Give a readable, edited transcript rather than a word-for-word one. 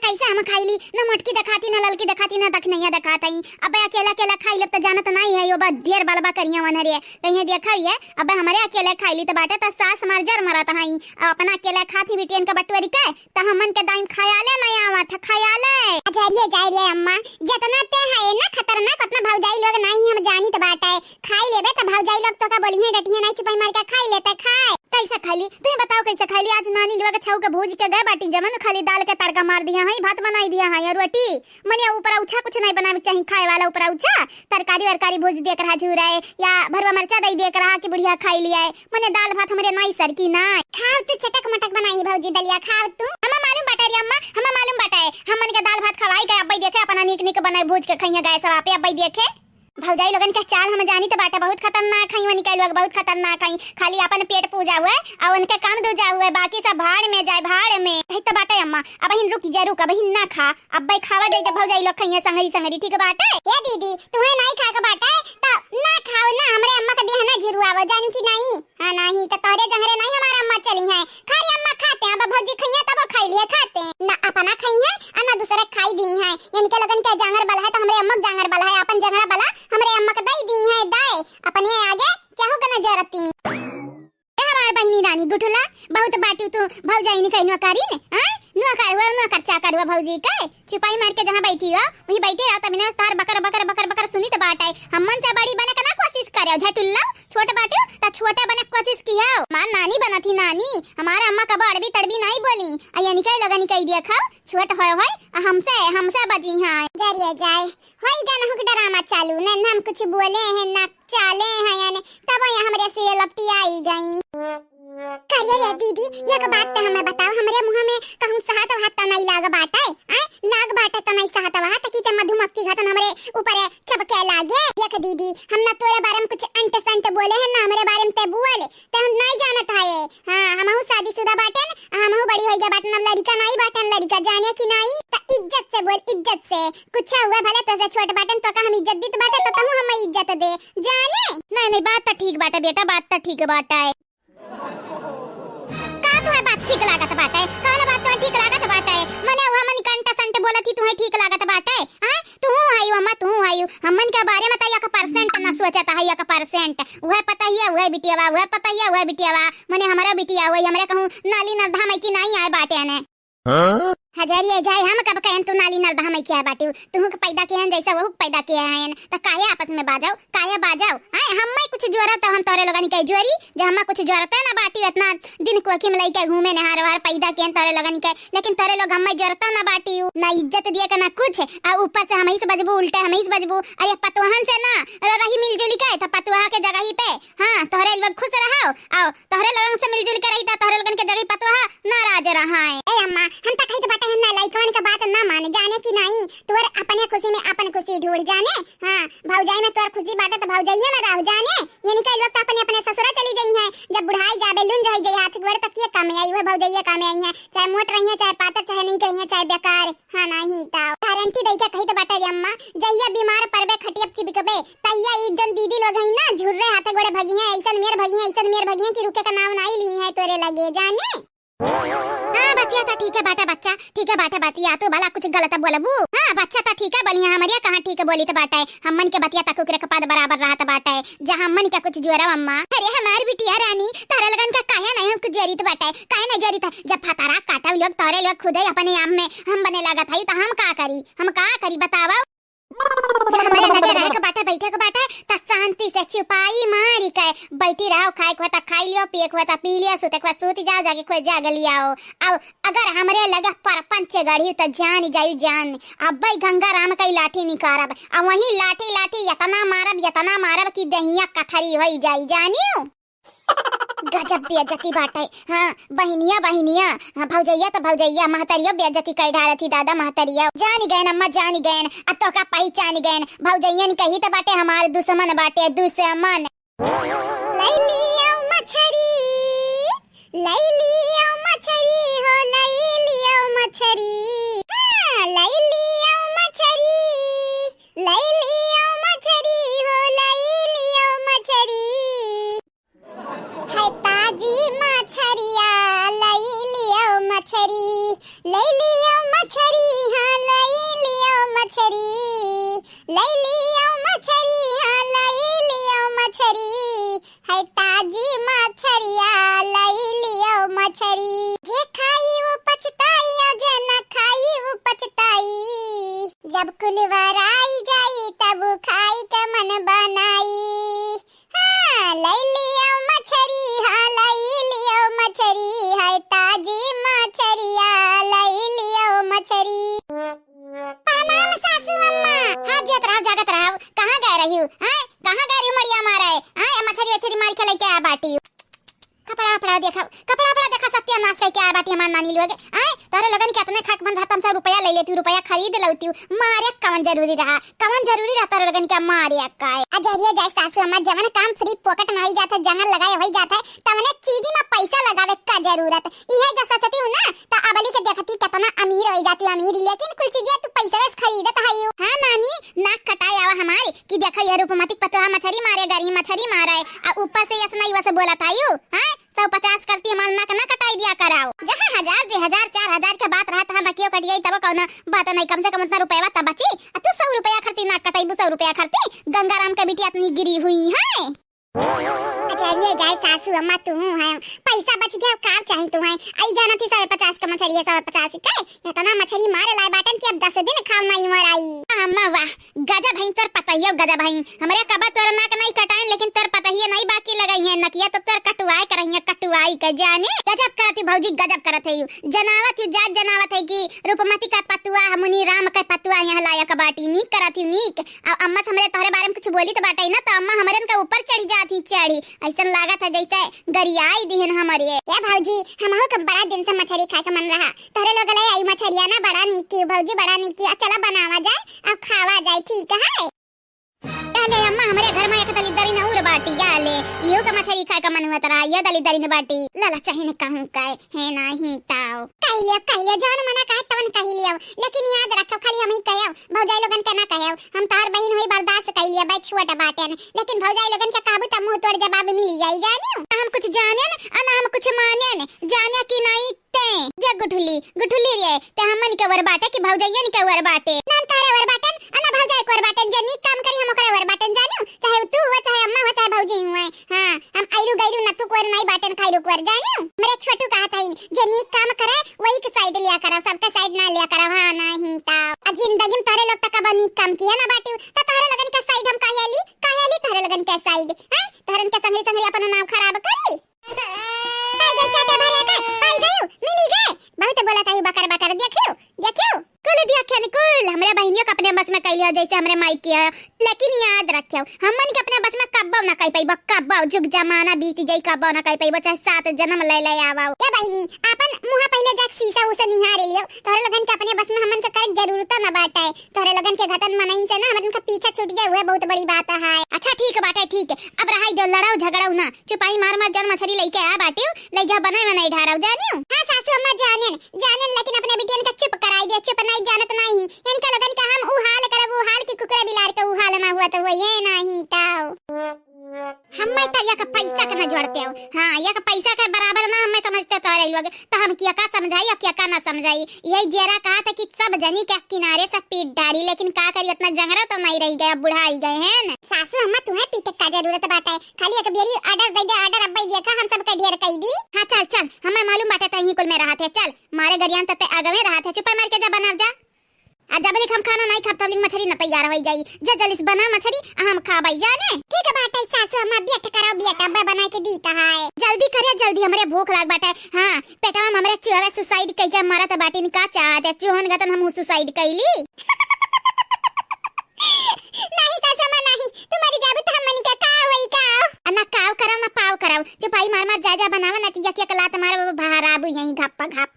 कैसे हम खाईली न मोटकी दिखाती न ललकी दिखाती न दखनैया दिखाती। अब अकेला अकेला खाई लब त जानत नहीं है यो बा ढेर बलबा करिया वनरे कहीं देखा है। अब हमारे अकेले खाईली त बाटे त सास मार जर मरत हई अपना अकेला खाती बिटियन का बटवरी के त हमन के दाइन खयाले नहीं आवत खयाले। अजरिए जाय रे अम्मा जितना ते है ना खतरनाक उतना भौजाई लोग नहीं हम जानी त बाटे खाई लेबे त भौजाई लोग तो का बोलिए डटिया नहीं चुपाई मार के खाई लेते खाए। कैसे खाईली तुम बताओ कैसे खाईली? आज नानी लोग छौ के भूज के गए बाटी जमन खाली दाल के तड़का मार दिया है भात बनाई दिया है और रोटी मने ऊपर उछा कुछ नहीं बनावे चाहिए खाए वाला ऊपर उछा तरकारी वरकारी भूज दे कर झूरा है या भरवा मरचा दई दे कर कि बुढ़िया खाई लिया है मने दाल भात हमरे नहीं सर की ना खाओ तू चटक मटक बनाई भौजी दलिया खाओ तू। हमें मालूम बाटा रे अम्मा हमें मालूम बाटा है हमन के दाल भात खवाई गए अब्बई देखे अपना नीक नीक बनाए भूज के खइया गए सब आपे अब्बई देखे। भौजाई लोगन का चाल हम जानी तो बाटा बहुत खतरनाक खाई वनी के लोग बहुत खतरनाक खाई खाली अपन पेट पूजा हुए और उनके काम दूजा हुए बाकी सब भाड़ में जाए भाड़ में कही तो बाटा अम्मा अब हिन रुक जा रुक अब हिन ना खा अब्बई खावा दे जब भौजाई लोग खइया संगरी संगरी ठीक बाटा ए दीदी तुम्हें नहीं खा के बाटा तो ना खाओ ना हमरे अम्मा का देह ना झुरवाओ जानू की नहीं। हां नहीं तो तोरे जंगरे नहीं हमारा अम्मा चली है खाली अम्मा खाते हैं अब भौजी खइया तब खाई लिए खाते ना अपना खई है और ना दूसरा खाई दी है यानी के लगन के जांगर बल है तो हमरे अम्मा जांगर बल है अपन जंगरा बला हमरे अम्मा का दई दी है दाए अपने आगे क्या हो गना जरती हमार बहिनी रानी गुठुला बहुत बाटू तू भौजाई ने कहीं नौकरी ने हां नौकर हुआ नौकर चाकर हुआ भौजी के चुपाई मार के जहां बैठी हो वहीं बैठे रहो तब ना तार बकर बकर बकर बकर सुनी तो बात है हमन से बड़ी बने का ना कोशिश करे झटुल्ला छोटे बाटू ता छोटे बने कोशिश किया मां नानी बना थी नानी हमारा अम्मा का बड़बी तड़बी नहीं बोली आ यानी कई लगनी कई दिया खाओ छोट होय हमसे बजी हां जरिए जाए होई गाना हुक ड्रामा चालू न हम कुछ बोले हैं ना चाले हैं यानी तब यहाँ हमरे से लपटी आई गई। करिए रे दीदी एक बात तो हमें बताओ हमरे मुंह में कहूं सहत हाथ तो नहीं लाग बाटे लाग बाटे तो नहीं सहत हाथ की ते मधुमक्खी घटन हमरे ऊपर चबके लागे। देख दीदी हम ना तोरे बारे में कुछ अंट संट बोले हैं ना हमरे बारे में ते बोले ते हम नहीं जानत है। हां हमहु शादीशुदा बाटन हमहु बड़ी होई गए बाटन लड़का नहीं बाटन लड़का जाने की नहीं त इज्जत से बोल इज्जत से कुछ हुआ भले तो से छोट बाटन तो का हम इज्जत दी बाटे तो कहूं हम इज्जत दे जाने नहीं बात तो ठीक बाटा बेटा बात तो ठीक बाटा है का तो है बात ठीक लागत बाटा है कौन बात तो ठीक लागत बाटा है मने वो मन कंटा संट बोलत ही तुम्हें ठीक लागत बाटा है हां तू आयु अम्मा तू आयु हमन के बारे में त 1% ना सोचता है 1% वह पता ही है वह बिटियावा वह पता ही है वह बिटियावा मने हमारा बिटिया वही हमरे कहूं नाली नरधा में की नहीं आए बाटे ने हजारिए जाए हम कब कहन तू नाली नरधा में क्या बाटू तू के पैदा के हैं जैसा वो पैदा के हैं त काहे आपस में बाजाओ काहे बाजाओ हां हम कुछ जोरा तो हम तोरे लोगन के जोरी जे हम कुछ जोरते ना बाटी इतना दिन को की लई के घूमे नहार वार पैदा के तोरे लोगन के लेकिन तोरे लोग हम जोरता ना बाटी ना इज्जत दिए के ना कुछ आ ऊपर से हम ही से बजबू उल्टे हम ही से बजबू अरे पतोहन से ना रही मिलजुल के त पतोहा के जगह ही पे हां तोरे लोग खुश रहो आओ तोरे लोगन से मिलजुल के रही त तोरे लोगन के जगह पतोहा नाराज रहा है। ए अम्मा हम त कहि त ना लइकन का बात ना माने जाने की नहीं तोर अपने खुशी में अपन खुशी ढूंढ जाने। हां भौजाई में तोर खुशी बाटे तो भौजाइए में रह जाने यानी कई लोग तो अपने अपने ससुरा चली गई हैं जब बुढ़ाई जाबे लुन जाई जाई हाथ गोड़ तक ये काम आई हुए भौजाइए काम आई हैं चाहे मोट रही हैं चाहे पातर चाहे नहीं करी हैं चाहे बेकार। हां नहीं ता गारंटी दई के कही तो बाटे रे अम्मा जहिया बीमार पड़बे खटियप चिपकबे तहिया एक जन दीदी लोग हई ना झुर्रे हाथे गोड़े भगी हैं ऐसन मेर भगी हैं कि रुके का नाम नहीं ली है तोरे लगे जाने। हां बतिया तो ठीक है बाटा बच्चा ठीक है बाटा बतिया तो भला कुछ गलत बोलबू हां बच्चा तो ठीक है बलिया हमरिया कहां ठीक है बोली तो बाटा है हमन के बतिया तक के कपाद बराबर रहत बाटा है जहां हमन के कुछ जोरा अम्मा अरे हमारी बिटिया रानी तारा लगन का काहे नहीं हम कुछ जरी तो बाटा है काहे नहीं जरी था जब फतारा काटा लोग तोरे लोग खुद ही अपने आम में हम बने लागत है तो हम का करी बतावा हमारे लगे रह के बाटा बैठे के बाटा त शांति से चुपाई मारी के बैठी रहो खाए को त खाई लियो पिए को त पी लियो सुते को सूत जाओ जाके कोई जाग लियाओ अब अगर हमरे लगे परपंच गढ़ी त जान जाई जान अब भाई गंगा राम कई लाठी निकारब अब वही लाठी इतना मारब कि दहिया कथरी होई जाई जानियो गजब बेइज्जती बाटे। हां बहिनिया हां भौजैया तो भौजैया महतरिया बेइज्जती कर डालती दादा महतरिया जानी गए अम्मा जानी गए अब तो का पहचान गए भौजैयन कही तो बाटे हमारे दुश्मन बाटे दुश्मन। लैलियो मछरी हो लैलियो मछरी हां लैलियो मछरी हो लैलियो मछरी है ताजी मछरिया लैलियो मछरी मछरी। जे खाई वो पछताई और जे न खाई वो पछताई। जब कुलवर आई जाई तब खाई के मन बनाई। हाँ लई लियो मछरी, हाँ लई लियो मछरी, है ताजी मछरिया लई लियो मछरी। प्रणाम सासू अम्मा। हाँ जत रहो जगत रहो, कहाँ गए रही हो? हैं कहाँ गए रही हो मरिया मारे? हैं मछली वछली मार के लेके आ बाटी। कपड़ा देखा सत्यानाश करके आ बाटी हमार नानी लोग। हैं तोरे लगन के इतने खाक बन रहता, हम सब रुपया ले लेती, रुपया खरीद लौती। मारे कवन जरूरी रहा तोरे लगन के मारे काय। अजरिया जाय सासू अम्मा, जवन काम फ्री पॉकेट में होई जाता, जंगल लगाए होई जाता है, तवने चीज में पैसा लगावे का जरूरत। इहे जो सोचती हूं ना त अबली के देखती कितना अमीर होई जाती अमीर, लेकिन कुल चीजें तू पैसा से खरीदत हई। हां नानी नाक कटाई आवा हमारी कि देखा ये रूपमतिक पतवा मछली मारे गरी मछली मारे आ ऊपर से यसनाई वसे बोला थायू। हैं 150 करती हमार नाक ना कटाई दिया कराओ। जहां 1000 2000 4000 के बात रहता है बकियो कट गई तब कौन बात नहीं, कम से कम उतना रुपया तब बची। तू 100 रुपया खर्ची नाक कटाई 100 रुपया खर्ची, गंगाराम के बेटी इतनी गिरी हुई है। अजरिया जाय सासू अम्मा, तू है पैसा बच गया का चाही तू है। आई जाना थी 150 का मछली है, 150 के इतना मछली मारे लाए बाटन कि अब 10 दिन खाव नहीं मर आई। अम्मा वाह गजब है तर पता ही गजब है। हमरे कबा तोर नाक नहीं कटाई, लेकिन तर पता ही नहीं बाकी लगाई है नकिया तो तर कटवाई करही है, कटवाई के जाने गजब करती भौजी, गजब करत है। जनावत जात जनावत है कि रूपमती का पतुआ मुनि राम का पतुआ यहाँ लायक बाटी नीक करत ही नीक। अब अम्मा हमरे तोहरे बारे में कुछ बोली तो बाटई ना तो अम्मा हमरे के ऊपर चढ़ जाती, चढ़ी ऐसा लागत है जैसे गरियाई दिहन हमारे। या भौजी हमहु के बड़ा दिन से मछली खाए का मन रहा, तोरे लोग ले आई मछलिया ना बड़ा नीक की भौजी, बड़ा नीक की। चला बनावा जाए अब खावा जाए, ठीक है। पहले अम्मा हमारे घर में एक दलिदरी न उर बाटी गाले यो का मछली खाए का मन हुआ तरा ये दलिदरी न बाटी लाला चाहिए न कहूं काय है नहीं ताओ कहिए जान मना कहे तवन कहि लियो, लेकिन याद रखो खाली हम ही कहयो, भौजाई लोगन के ना कहयो। हम तार बहन होई बर्दाश्त कर लिया बे छोटा बाटन, लेकिन भौजाई लोगन के कहबू त मुंह तोड़ जवाब मिल जाई जानियो। हम कुछ जाने न ना हम कुछ माने न जाने कि नहीं ते देख गुठुली रे ते हमन के वर बाटे कि भौजाइयन के वर बाटे। नाम तारे वर बाटन अना भौजाई को वर बाटन, जे नीक काम करी हम ओकरे वर बाटन जानियो, चाहे तू हो चाहे अम्मा हो चाहे भौजी हुए। हां हम आइरू गइरू नथु को नहीं बाटन खाइरू को जानियो। मेरे छोटू कहत हई जे नीक काम करे वही के साइड लिया करो, सबके साइड ना लिया करो। हां नहीं ता जिंदगी में तारे लोग तक बा नीक काम किया ना बाटी त तारे लगन के साइड हम काहेली तारे लगन के साइड हैं तारन के संगे संगे अपन नाम खराब करी। आई गए चाटे भरे का आई गयो मिली गए बहुत बोला था बकर बकर देखियो कुल दिया क्या कुल हमरे बहनियों का अपने बस में कइलियो जैसे हमरे माई के, लेकिन याद रखियो हमन के अपने बस में कब्बो ना कइ पइबो, कब्बो जुग जमाना बीत जाई कब्बो ना कइ पइबो, चाहे 7 जन्म ले ले आवाओ। ए बहनी अपन मुंह पहले जाक शीशा उसे निहार लियो, तोरे लगन के अपने बस में हमन के करे जरूरत ना बाटे, तोरे लगन के घटन मनइन से ना हमन के पीछे छूट जाए हुए बहुत बड़ी बात है। अच्छा ठीक बाटे ठीक, अब रहाई जो लड़ाओ झगड़ाओ ना, चुपाई मार मार जन मछली लेके आ बाटियो ले जा बनाई में नहीं ढाराओ जानियो। हां सासू अम्मा जाने लेकिन अपने बिटियन का चुप कराई दे, चुप नहीं जानत नहीं इनका लगन के हम उ हाल करब उ हाल की कुकरा बिलार के उ हाल ना हुआ तो ये नहीं ताओ। हम त या का पैसा के न जोड़ते हो। हां या का पैसा के बराबर ना हम समझते तोरे लोग तो हम किया का समझाई या किया का ना समझाई। यही जेरा कहा था कि सब जनी के किनारे से पीट डाली, लेकिन का करी उतना जंगरा तो नहीं रह गया, बुढ़ाई गए हैं न। सासू अम्मा तुम्हें पीटे का जरूरत बाटे, खाली एक बेरी ऑर्डर दे दे, ऑर्डर अब देखा हम सब के ढेर कई दी। हां चल हमें मालूम बाटे तही कुल में रहा थे, चल मारे गरियान तते आगवे रहा थे, चुप मार के जा बनाव जा। जबली हम खाना नहीं खाब तबली मछली न तैयार हो जाई, जा जल्दी से बना मछली हम खाबाई जाने। ठीक है बाटे सासू अम्मा बेट करो बेटा बा बना के दीता है, जल्दी करे जल्दी हमरे भूख लाग बाटे। हां पेटवा में हमरे चूहे सुसाइड कइया मरत बाटिन का चाहते चूहन गतन हम सुसाइड कइली। नहीं सासू अम्मा नहीं तुम्हारी जाबू तो हमनी के का होई का ना काव कराओ ना पाव कराओ, चुपाई मार मार जा बनावा ना तिया के कला तुम्हारे बहाराबू यही घप्पा घप